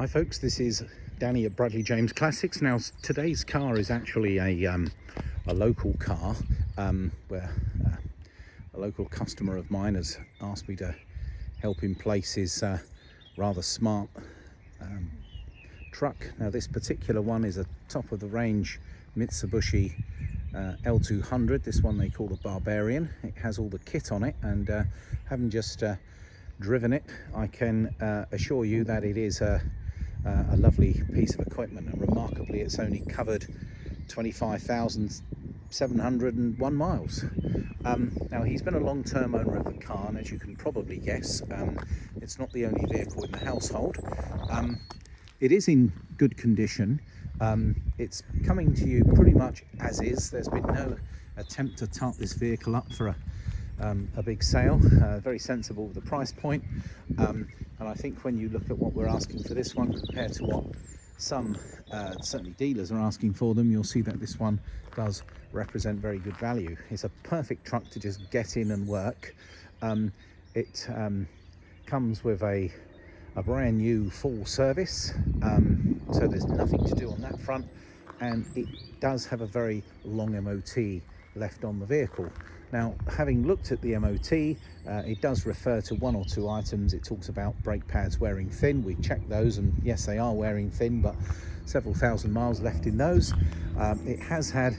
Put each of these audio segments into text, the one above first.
Hi folks, this is Danny at Bradley James Classics. Now today's car is actually a local car where a local customer of mine has asked me to help him place his rather smart truck. Now this particular one is a top of the range Mitsubishi L200. This one they call a Barbarian. It has all the kit on it, and having just driven it, I can assure you that it is a lovely piece of equipment, and remarkably it's only covered 25,701 miles. Now he's been a long-term owner of the car, and as you can probably guess, it's not the only vehicle in the household. It is in good condition. It's coming to you pretty much as is. There's been no attempt to tart this vehicle up for a big sale. Very sensible with the price point, and I think when you look at what we're asking for this one compared to what some certainly dealers are asking for them, you'll see that this one does represent very good value. It's a perfect truck to just get in and work. It comes with a brand new full service, so there's nothing to do on that front, and it does have a very long MOT left on the vehicle. Now, having looked at the MOT, it does refer to one or two items. It talks about brake pads wearing thin. We checked those, and yes, they are wearing thin, but several thousand miles left in those. It has had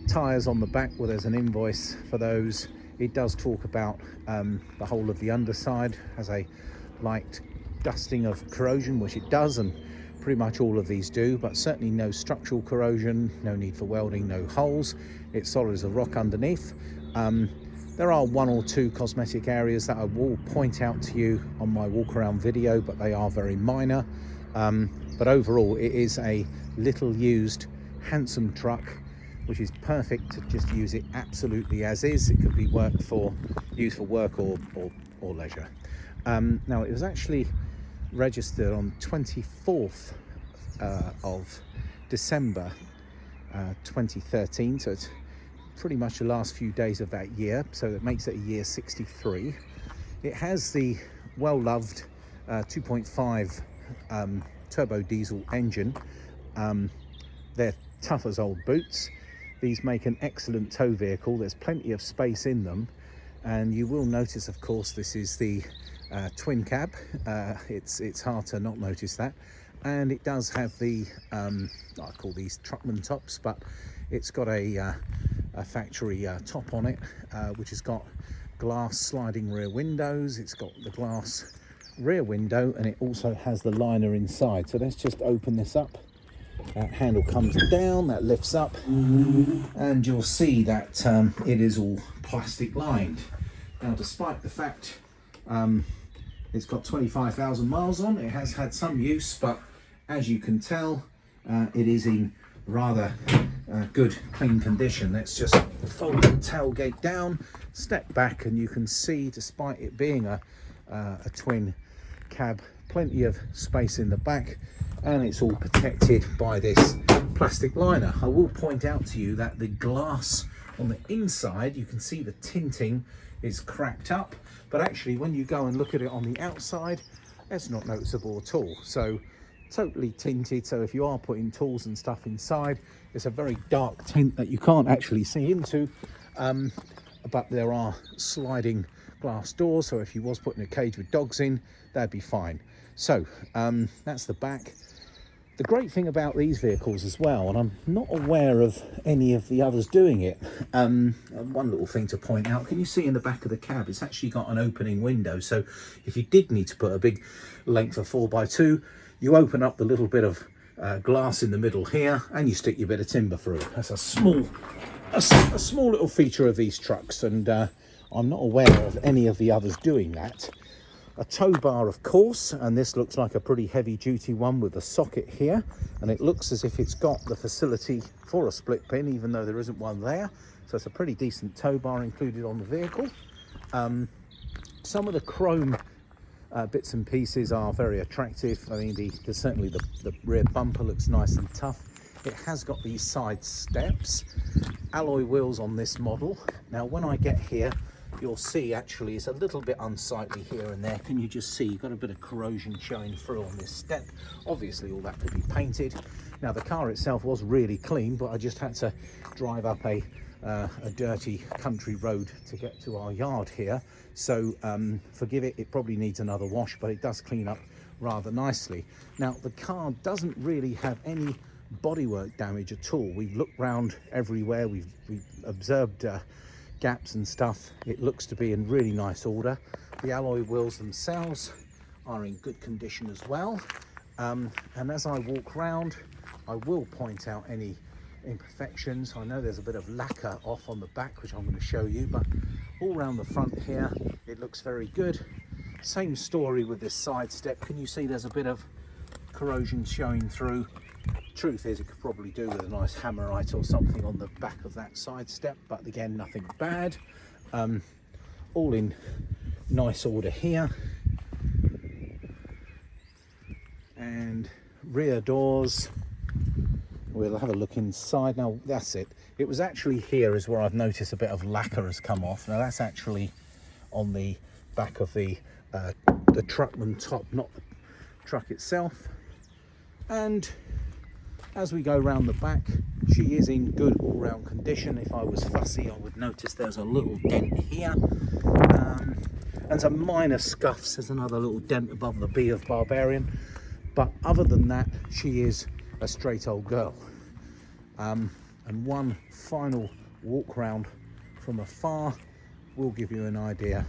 tyres on the back where there's an invoice for those. It does talk about the whole of the underside has a light dusting of corrosion, which it does, and pretty much all of these do, but certainly no structural corrosion, no need for welding, no holes. It's solid as a rock underneath. There are one or two cosmetic areas that I will point out to you on my walk around video, but they are very minor. But overall it is a little used handsome truck, which is perfect to just use it absolutely as is. It could be used for work or leisure. Now it was actually registered on 24th of December 2013, so it's pretty much the last few days of that year, so that makes it a year 63. It has the well-loved 2.5 turbo diesel engine. They're tough as old boots. These make an excellent tow vehicle. There's plenty of space in them, and you will notice, of course, this is the twin cab. It's hard to not notice that, and it does have the I call these truckman tops, but it's got a factory top on it, which has got glass sliding rear windows. It's got the glass rear window, and it also has the liner inside. So let's just open this up. That handle comes down, that lifts up, and you'll see that it is all plastic lined. Now, despite the fact it's got 25,000 miles on, it has had some use, but as you can tell, it is in rather good, clean condition. Let's just fold the tailgate down, step back, and you can see, despite it being a twin cab, plenty of space in the back, and it's all protected by this plastic liner. I will point out to you that the glass on the inside, you can see the tinting is cracked up, but actually when you go and look at it on the outside, it's not noticeable at all. So totally tinted, so if you are putting tools and stuff inside, it's a very dark tint that you can't actually see into, but there are sliding glass doors, so if you was putting a cage with dogs in, that'd be fine. So that's the back. The great thing about these vehicles as well, and I'm not aware of any of the others doing it, one little thing to point out, can you see in the back of the cab, it's actually got an opening window, so if you did need to put a big length of 4x2, you open up the little bit of glass in the middle here, and you stick your bit of timber through. That's a small little feature of these trucks, and I'm not aware of any of the others doing that. A tow bar, of course, and this looks like a pretty heavy duty one with a socket here, and it looks as if it's got the facility for a split pin, even though there isn't one there. So it's a pretty decent tow bar included on the vehicle. Some of the chrome bits and pieces are very attractive. I mean, certainly the rear bumper looks nice and tough. It has got these side steps, alloy wheels on this model. Now when I get here, you'll see actually it's a little bit unsightly here and there. Can you just see you've got a bit of corrosion showing through on this step? Obviously all that could be painted. Now the car itself was really clean, but I just had to drive up a dirty country road to get to our yard here, so forgive it, it probably needs another wash, but it does clean up rather nicely. Now the car doesn't really have any bodywork damage at all. We've looked round everywhere, we've observed gaps and stuff. It looks to be in really nice order. The alloy wheels themselves are in good condition as well, and as I walk round I will point out any imperfections. I know there's a bit of lacquer off on the back, which I'm going to show you, but all around the front here it looks very good. Same story with this side step. Can you see there's a bit of corrosion showing through? Truth is, it could probably do with a nice hammerite or something on the back of that side step, but again, nothing bad. All in nice order here. And rear doors, we'll have a look inside. Now that's it. It was actually here is where I've noticed a bit of lacquer has come off. Now that's actually on the back of the truckman top, not the truck itself. And as we go around the back, she is in good all-round condition. If I was fussy, I would notice there's a little dent here, and some minor scuffs. There's another little dent above the B of Barbarian, but other than that, she is a straight old girl. And one final walk round from afar will give you an idea.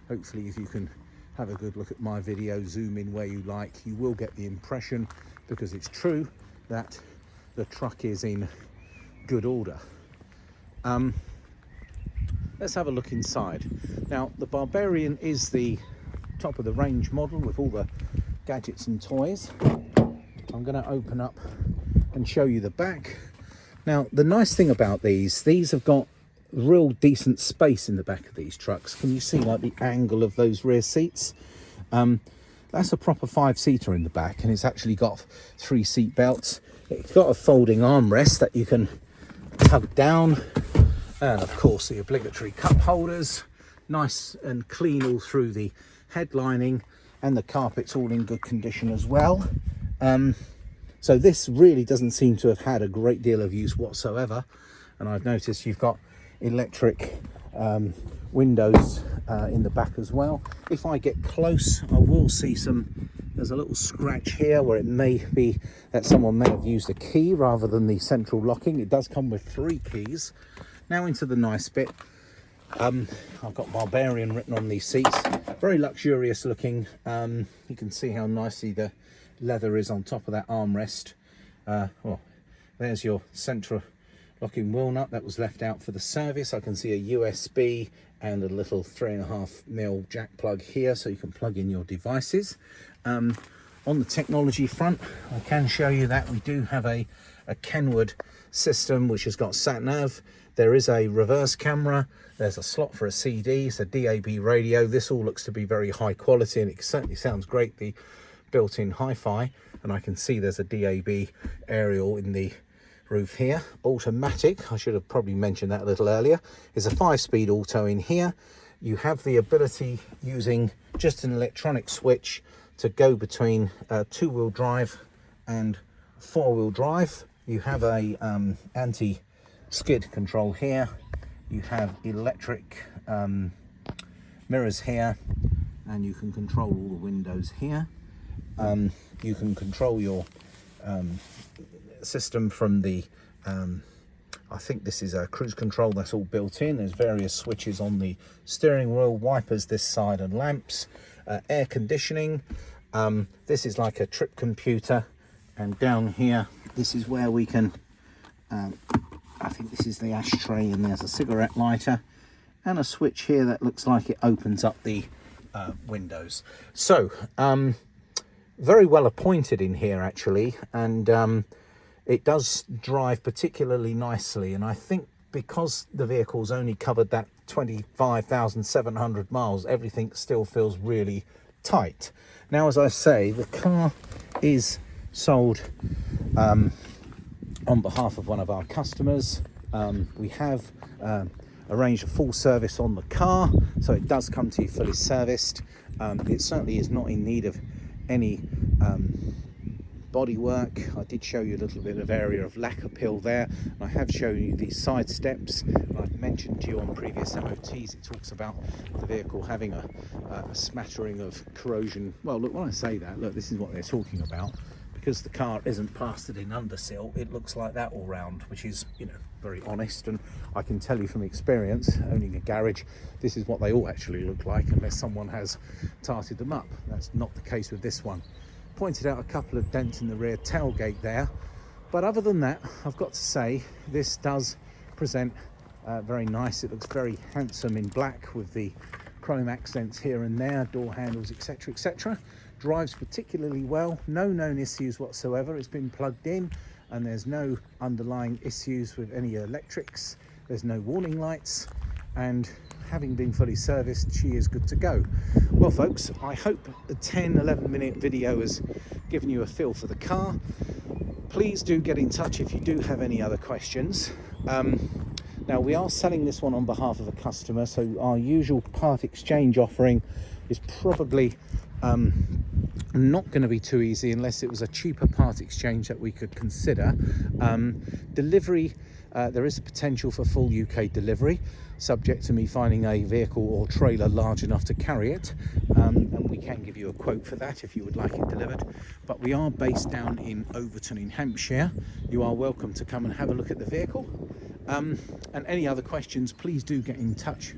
Hopefully, if you can have a good look at my video, zoom in where you like, you will get the impression, because it's true, that the truck is in good order. Let's have a look inside. Now the Barbarian is the top of the range model with all the gadgets and toys. I'm going to open up and show you the back. Now the nice thing about these have got real decent space in the back of these trucks. Can you see like the angle of those rear seats? That's a proper 5-seater in the back, and it's actually got 3 seat belts. It's got a folding armrest that you can tug down, and of course the obligatory cup holders. Nice and clean all through the headlining, and the carpet's all in good condition as well. So this really doesn't seem to have had a great deal of use whatsoever. And I've noticed you've got electric windows in the back as well. If I get close, I will see there's a little scratch here where it may be that someone may have used a key rather than the central locking. It does come with 3 keys. Now into the nice bit. I've got Barbarian written on these seats. Very luxurious looking. You can see how nicely the leather is on top of that armrest. Well, there's your central locking wheel nut that was left out for the service. I can see a USB and a little 3.5mm jack plug here, so you can plug in your devices. On the technology front, I can show you that we do have a Kenwood system which has got sat nav. There is a reverse camera. There's a slot for a CD. It's a DAB radio. This all looks to be very high quality, and it certainly sounds great, the built-in hi-fi. And I can see there's a DAB aerial in the roof here. Automatic, I should have probably mentioned that a little earlier. There's a 5-speed auto in here. You have the ability, using just an electronic switch, to go between 2-wheel drive and 4-wheel drive. You have a anti-skid control here. You have electric mirrors here, and you can control all the windows here. You can control your system from the I think this is a cruise control that's all built in. There's various switches on the steering wheel, wipers this side, and lamps. Air conditioning. This is like a trip computer, and down here this is where we can I think this is the ashtray, and there's a cigarette lighter and a switch here that looks like it opens up the windows. So very well appointed in here actually, and it does drive particularly nicely. And I think because the vehicle's only covered that 25,700 miles, everything still feels really tight. Now, as I say, the car is sold on behalf of one of our customers. We have arranged a full service on the car, so it does come to you fully serviced. It certainly is not in need of any body work. I did show you a little bit of area of lacquer peel there. I have shown you these side steps. I've mentioned to you on previous MOTs, it talks about the vehicle having a smattering of corrosion. Well, look, when I say that, look, this is what they're talking about. Because the car isn't plastered in undersill, it looks like that all round, which is, you know, very honest. And I can tell you from experience, owning a garage, this is what they all actually look like, unless someone has tarted them up. That's not the case with this one. Pointed out a couple of dents in the rear tailgate there, but other than that, I've got to say this does present very nice. It looks very handsome in black with the chrome accents here and there, door handles, etc, etc. Drives particularly well, no known issues whatsoever. It's been plugged in and there's no underlying issues with any electrics. There's no warning lights, and having been fully serviced, she is good to go. Well folks, I hope the 10-11 minute video has given you a feel for the car. Please do get in touch if you do have any other questions. Now we are selling this one on behalf of a customer, so our usual part exchange offering is probably not going to be too easy unless it was a cheaper part exchange that we could consider. Delivery, there is a potential for full UK delivery, subject to me finding a vehicle or trailer large enough to carry it, and we can give you a quote for that if you would like it delivered. But we are based down in Overton in Hampshire. You are welcome to come and have a look at the vehicle, and any other questions, please do get in touch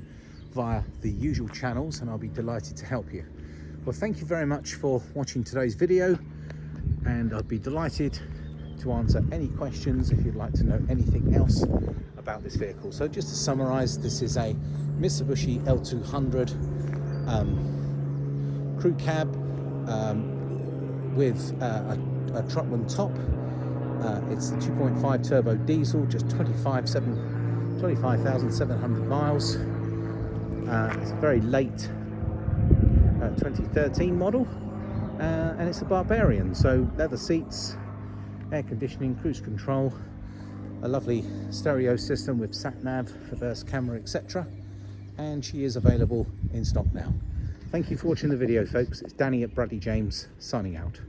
via the usual channels and I'll be delighted to help you. Well, thank you very much for watching today's video, and I'd be delighted to answer any questions if you'd like to know anything else about this vehicle. So just to summarize, this is a Mitsubishi L200 crew cab with a Truckman top. It's the 2.5 turbo diesel, just 25,700 miles. It's a very late 2013 model, and it's a Barbarian, so leather seats, air conditioning, cruise control, a lovely stereo system with sat nav, reverse camera, etc. And she is available in stock now. Thank you for watching the video folks. It's Danny at Bradley James signing out.